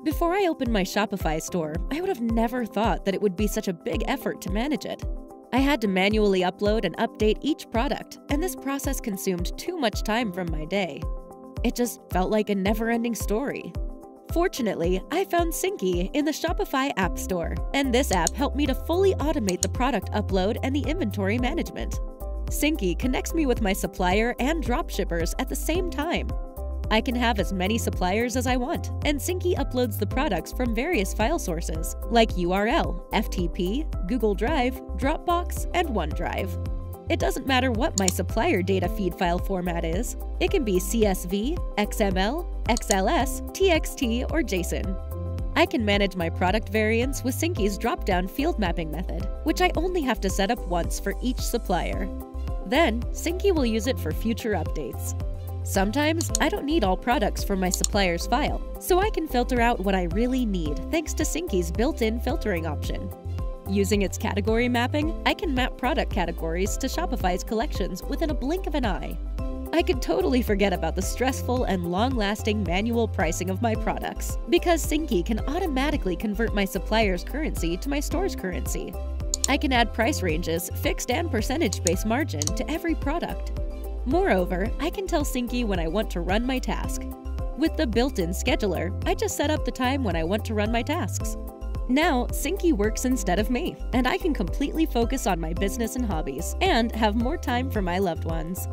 Before I opened my Shopify store, I would have never thought that it would be such a big effort to manage it. I had to manually upload and update each product, and this process consumed too much time from my day. It just felt like a never-ending story. Fortunately, I found Syncee in the Shopify App Store, and this app helped me to fully automate the product upload and the inventory management. Syncee connects me with my supplier and dropshippers at the same time. I can have as many suppliers as I want, and Syncee uploads the products from various file sources like URL, FTP, Google Drive, Dropbox, and OneDrive. It doesn't matter what my supplier data feed file format is. It can be CSV, XML, XLS, TXT, or JSON. I can manage my product variants with Syncee's drop-down field mapping method, which I only have to set up once for each supplier. Then, Syncee will use it for future updates. Sometimes, I don't need all products from my supplier's file, so I can filter out what I really need thanks to Syncee's built-in filtering option. Using its category mapping, I can map product categories to Shopify's collections within a blink of an eye. I could totally forget about the stressful and long-lasting manual pricing of my products, because Syncee can automatically convert my supplier's currency to my store's currency. I can add price ranges, fixed and percentage-based margin to every product. Moreover, I can tell Syncee when I want to run my task. With the built-in scheduler, I just set up the time when I want to run my tasks. Now, Syncee works instead of me, and I can completely focus on my business and hobbies, and have more time for my loved ones.